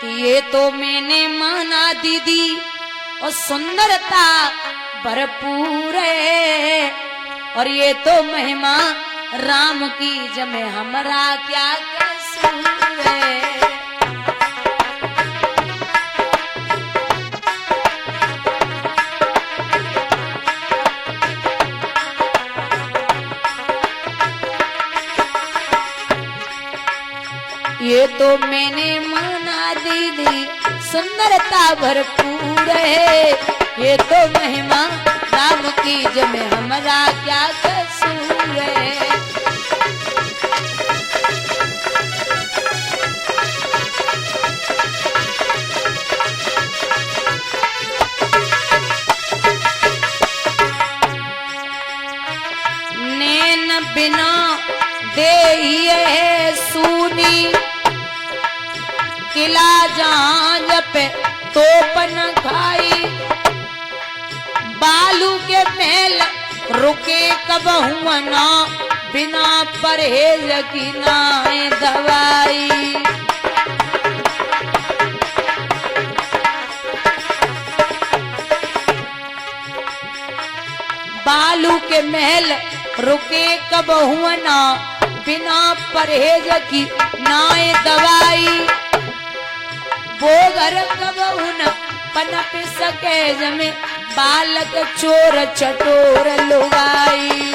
कि ये तो मैंने माना दीदी और सुंदरता भरपूर है, और ये तो महिमा राम की जमे हमरा क्या कसूर है। ये तो मैंने माना दीदी सुंदरता भरपूर है, ये तो महिमा राम की जमे हमरा क्या कसूर है। नैन बिना दे सूनी किला जांज पे तोपन खाई, बालू के महल रुके कब हुआ ना, बिना परहेज की ना दवाई। बालू के महल रुके कब हुआ ना, बिना परहेज की ना दवाई। वो घर कब न पनप सके जमे, बालक चोर चटोर लुगाई।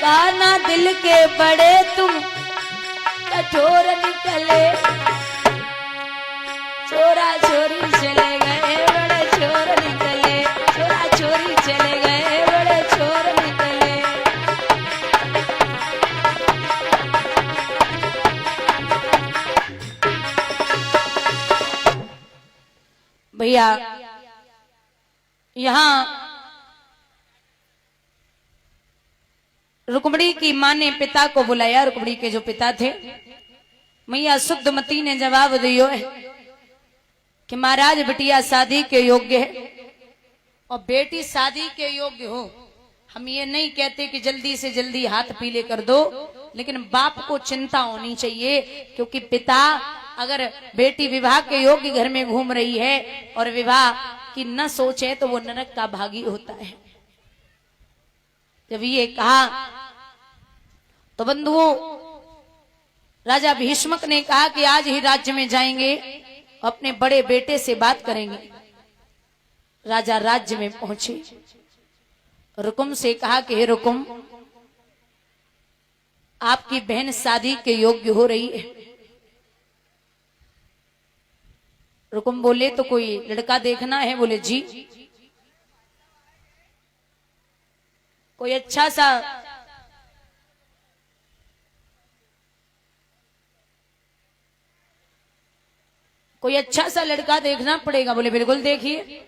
काना दिल के बड़े तुम कठोर निकले, चोरा चोरी चले गए बड़े चोर निकले, चोरा चोरी चले गए बड़े चोर निकले। भैया यहाँ रुक्मणी की मां ने पिता को बुलाया। रुक्मणी के जो पिता थे मैया शुद्धमती ने जवाब दियो है कि महाराज बिटिया शादी के योग्य है, और बेटी शादी के योग्य हो। हम ये नहीं कहते कि जल्दी से जल्दी हाथ पीले कर दो, लेकिन बाप को चिंता होनी चाहिए, क्योंकि पिता अगर बेटी विवाह के योग्य घर में घूम रही है और विवाह की न सोचे तो वो नरक का भागी होता है। जब ये कहा तो बंधुओं राजा भीष्मक ने कहा कि आज ही राज्य में जाएंगे, अपने बड़े बेटे से बात करेंगे। राजा राज्य में पहुंचे, रुकुम से कहा कि हे रुकुम, आपकी बहन शादी के योग्य हो रही है। रुकुम बोले तो कोई लड़का देखना है? बोले जी। कोई अच्छा सा लड़का देखना पड़ेगा। बोले बिल्कुल देखिए।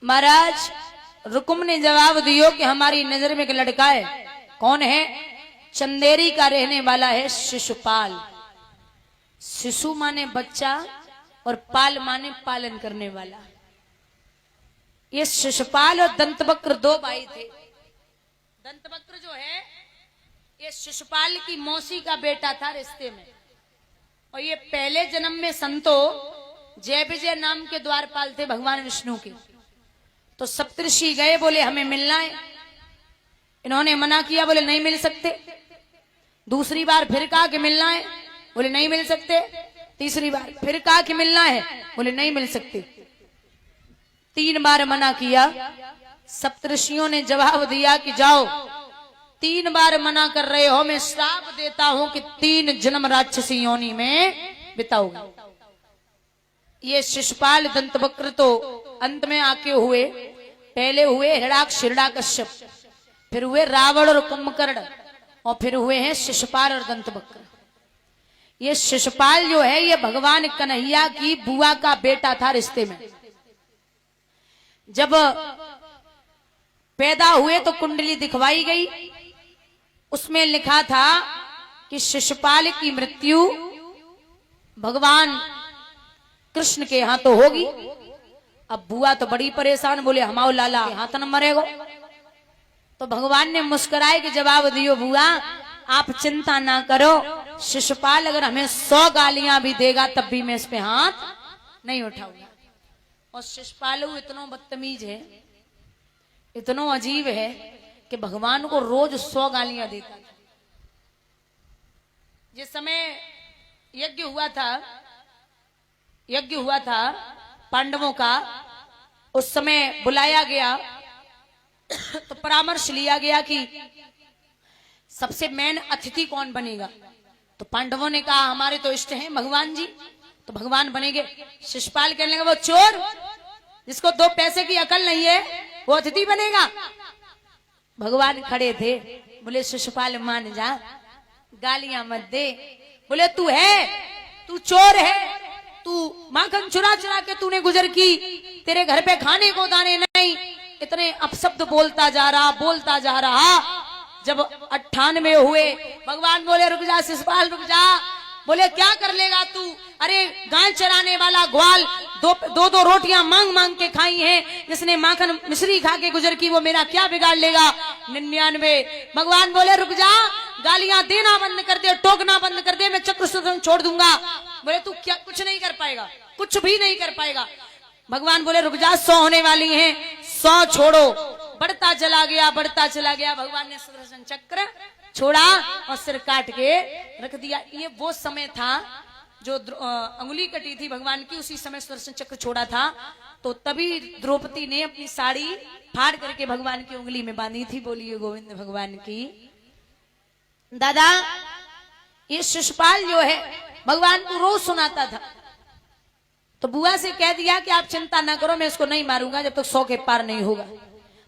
महाराज रुकुम ने जवाब दियो कि हमारी नजर में एक लड़का है। कौन है? चंदेरी का रहने वाला है शिशुपाल। शिशु माने बच्चा और पाल माने पालन करने वाला। ये शिशुपाल और दंतवक्र दो भाई थे। दंतवक्र जो है ये शिशुपाल की मौसी का बेटा था रिश्ते में, और ये पहले जन्म में संतो जय विजय नाम के द्वारपाल थे भगवान विष्णु के। तो सप्तऋषि गए, बोले हमें मिलना है। इन्होंने मना किया, बोले नहीं मिल सकते। दूसरी बार फिर कहा कि मिलना है, बोले नहीं मिल सकते। तीसरी बार फिर कहा कि मिलना है, बोले नहीं मिल सकते। 3 बार मना किया। सप्तऋषियों ने जवाब दिया कि जाओ, 3 बार मना कर रहे हो, मैं श्राप देता हूं कि 3 जन्म राक्षसी योनि में बिताओगे। ये शिशुपाल दंतवक्र तो अंत में आके हुए, पहले हुए हिरणाक्ष हिरण्याकश्यप, फिर हुए रावण और कुंभकर्ण, और फिर हुए हैं शिशुपाल और दंतवक्र। ये शिशुपाल जो है ये भगवान कन्हैया की बुआ का बेटा था रिश्ते में। जब पैदा हुए तो कुंडली दिखवाई गई, उसमें लिखा था कि शिशुपाल की मृत्यु भगवान कृष्ण के हाथों होगी, अब बुआ तो बड़ी परेशान, बोले हमाओ लाला हाथ न मरेगो। तो भगवान ने मुस्कुराए के जवाब दियो, बुआ आप चिंता ना करो, शिशुपाल अगर हमें 100 गालियां भी देगा तब भी मैं इस पे हाथ नहीं उठाऊंगा। और शिशुपालू इतना बदतमीज है, इतना अजीब है कि भगवान को रोज 100 गालियां देता था। जिस समय यज्ञ हुआ था पांडवों का, उस समय बुलाया गया तो परामर्श लिया गया कि सबसे मेन अतिथि कौन बनेगा। तो पांडवों ने कहा हमारे तो इष्ट हैं भगवान जी, तो भगवान बनेंगे। शिशुपाल कहने लगा वो चोर जिसको 2 पैसे की अकल नहीं है वो अतिथि बनेगा। भगवान खड़े थे, बोले शिशुपाल मान जा, गालियां मत दे। बोले तू चोर है, तू माखन चुरा चुरा के तूने गुजर की, तेरे घर पे खाने को दाने नहीं, इतने अपशब्द बोलता जा रहा। जब 98 हुए, भगवान बोले रुक जा शिशुपाल रुक जा। बोले क्या कर लेगा तू, अरे गाय चराने वाला ग्वाल दो रोटियां मांग मांग के खाई हैं, जिसने माखन मिश्री खा के गुजर की वो मेरा क्या बिगाड़ लेगा। 99। भगवान बोले रुक जा, गालियां देना बंद कर दे, टोकना बंद कर दे, मैं चक्र सुदर्शन छोड़ दूंगा। बोले तू क्या कुछ नहीं कर पाएगा, कुछ भी नहीं कर पाएगा। भगवान बोले रुक जा, 100 होने वाली हैं, 100 छोड़ो। बढ़ता चला गया। भगवान ने सुदर्शन चक्र छोड़ा और सिर काट के रख दिया। ये वो समय था जो अंगुली कटी थी भगवान की, उसी समय सुदर्शन चक्र छोड़ा था। तो तभी द्रौपदी ने अपनी साड़ी फाड़ करके भगवान की उंगली में बांधी थी। बोलिए गोविंद भगवान की। दादा ये शिशुपाल जो है भगवान को रोज सुनाता था, तो बुआ से कह दिया कि आप चिंता ना करो, मैं इसको नहीं मारूंगा जब तक 100 के पार नहीं होगा।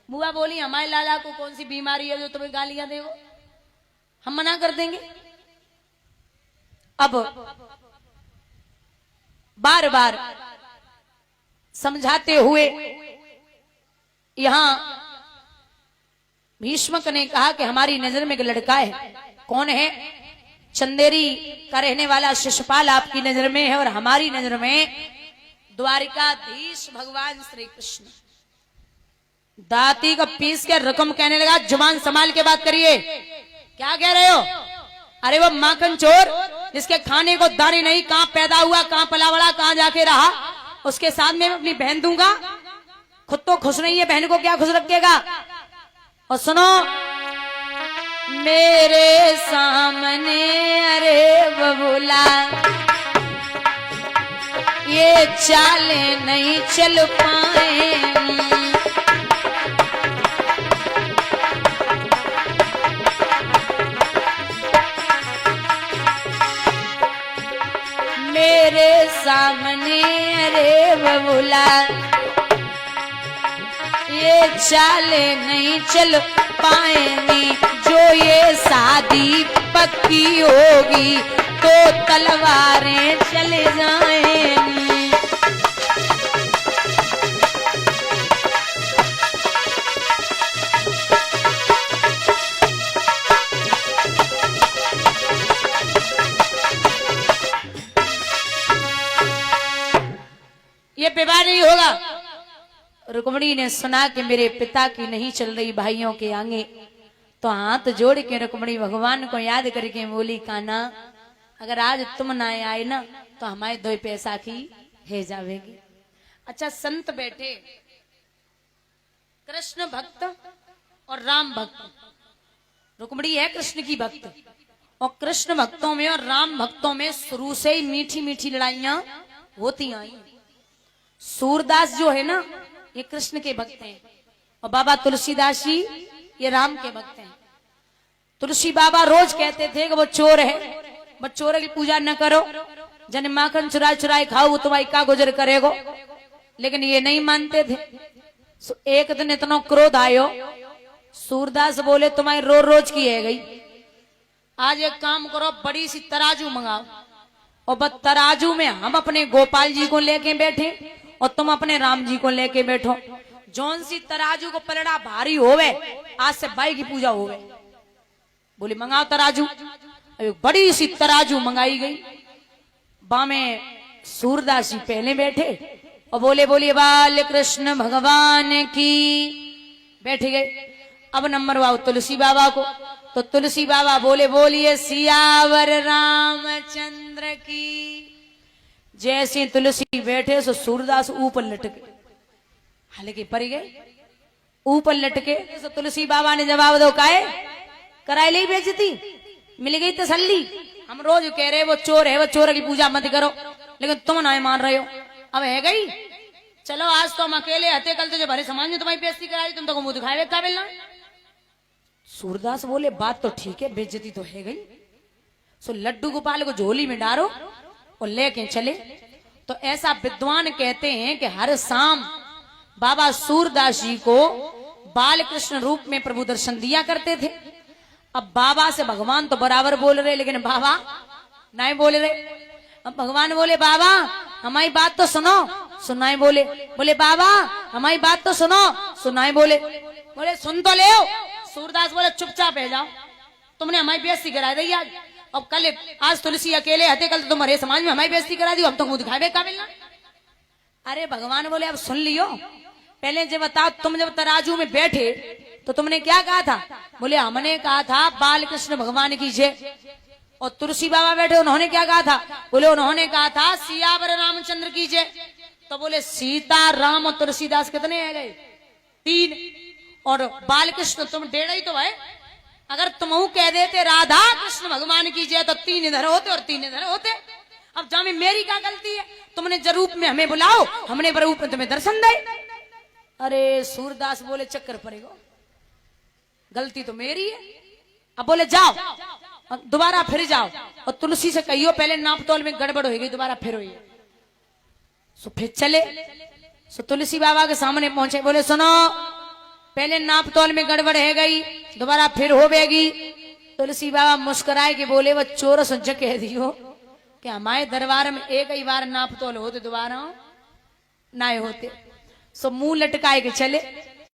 बुआ बोली हमारे लाला को कौन सी बीमारी है जो तुम्हें गालियां देगो, हम मना कर देंगे। अब बार बार समझाते हुए यहां भीष्मक ने कहा कि हमारी नजर में एक लड़का है। कौन है? चंदेरी का रहने वाला शिशुपाल आपकी नजर में है, और हमारी नजर में द्वारिकाधीश भगवान श्री कृष्ण। दाती का पीस के रकम कहने लगा, जुबान संभाल के बात करिए, क्या कह रहे हो? अरे वो माखन चोर जिसके खाने को दाने नहीं, कहां पैदा हुआ, कहां पला बड़ा, कहां जाके रहा, उसके साथ में अपनी बहन दूंगा। खुद तो खुश नहीं है, बहन को क्या खुश रखेगा। और सुनो मेरे सामने अरे बबूला ये चाले नहीं चल पाए, मेरे सामने अरे बबूला ये चाले नहीं चल पाएंगी, जो ये शादी पक्की होगी तो तलवारें चले जाएंगी। ये विवाह नहीं होगा। रुक्मणी ने सुना कि मेरे पिता की नहीं चल रही भाइयों के आगे, तो हाथ जोड़ के रुक्मणी भगवान को याद करके बोली, कान्हा अगर आज तुम ना आए ना तो हमारे 2 पैसा की है जावेगी। अच्छा संत बैठे, कृष्ण भक्त और राम भक्त। रुक्मणी है कृष्ण की भक्त, और कृष्ण भक्तों में और राम भक्तों में शुरू से ही मीठी मीठी लड़ाइयां होती आई। सूरदास जो है ना ये कृष्ण के भक्त हैं, और बाबा तुलसीदास जी ये राम के भक्त हैं। तुलसी बाबा रोज कहते थे कि वो चोर है, वो चोर की पूजा न करो, जन माखन चुराए चुराए खाओ, वो तुम्हारी का गुजर करेगो। लेकिन ये नहीं मानते थे। एक दिन इतना क्रोध आयो, सूरदास बोले तुम्हारी रोज की है गई, आज एक काम करो, बड़ी सी तराजू मंगाओ, और बस तराजू में हम अपने गोपाल जी को लेके बैठे और तुम अपने राम जी को लेके बैठो। जौन सी तराजू को पलड़ा भारी होवे, आज से बाई की पूजा होवे। बोले मंगाओ तराजू। बड़ी सी तराजू मंगाई गई। बामे सूरदास जी पहले बैठे, और बोले बोलिए बाल कृष्ण भगवान की। बैठ गए। अब नंबर वाओ तुलसी बाबा को, तो तुलसी बाबा बोले बोलिए सियावर रामचंद्र की। जैसे तुलसी बैठे सो सूरदास ऊपर लटके, हालांकि पर गए ऊपर लटके। तो तुलसी बाबा ने जवाब दो काहे कराए ली बेइज्जती, मिल गई तसल्ली। हम रोज कह रहे वो चोर है, वो चोर की पूजा मत करो, लेकिन तुम ना मान रहे हो। अब है गई, चलो आज तो हम अकेले हते, कल तो जो भरे समाज में तुम्हारी बेइज्जती कराई, तुम तो मुंह दिखाए काबिल ना। सूरदास बोले बात तो ठीक है, बेइज्जती तो है गई। सो लड्डू गोपाल को झोली में डालो और लेके चले। तो ऐसा विद्वान कहते हैं कि हर शाम बाबा सूरदास जी को बाल कृष्ण रूप में प्रभु दर्शन दिया करते थे। अब बाबा से भगवान तो बराबर बोल रहे, लेकिन बाबा नहीं बोल रहे। अब भगवान बोले बाबा हमारी बात तो सुनो, सुनाई बोले। बोले बाबा हमारी बात तो सुनो, सुनाई बोले। बोले सुन तो ले। सूरदास बोले चुपचाप है जाओ, तुमने हमारी बेइज्जती करा दी आज। अब कल आज तुलसी अकेले हते, कल तो तुम्हारे समाज में हमारी बेइज्जती करा दी, हम तो मुंह दिखावे काबिल ना। अरे भगवान बोले अब सुन लियो, पहले जब बताओ तुम जब तराजू में बैठे तो तुमने क्या कहा था? बोले हमने कहा था बाल कृष्ण भगवान की जय। और तुलसी बाबा बैठे, उन्होंने क्या कहा था? बोले उन्होंने कहा था सियावर रामचंद्र की जय। तो बोले सीता राम और तुलसीदास कितने है गए? 3। और बाल कृष्ण तुम 1.5 ही तो है। अगर तुम कह देते राधा कृष्ण भगवान की जय तो 3 इधर होते और 3 इधर होते। अब जामे मेरी क्या गलती है? तुमने जरूप में हमें बुलाओ, हमने बरूप में तुम्हें दर्शन दे। अरे सूरदास बोले चक्कर पड़ेगा, गलती तो मेरी है। अब बोले जाओ दोबारा फिर जाओ और तुलसी से कहियो पहले नाप तोल में गड़बड़ हो गई, दोबारा फिर हुई। सो फिर चले। सो तुलसी बाबा के सामने पहुंचे, बोले सुनो पहले नाप तोल में गड़बड़ है गई, दोबारा फिर हो बेगी। तुलसी बाबा मुस्कुराए के बोले वो चोर सज्ज कह दियो कि हमारे दरबार में एक ही बार नाप तोल होते, दोबारा ना होते। सो मुंह लटकाए के चले।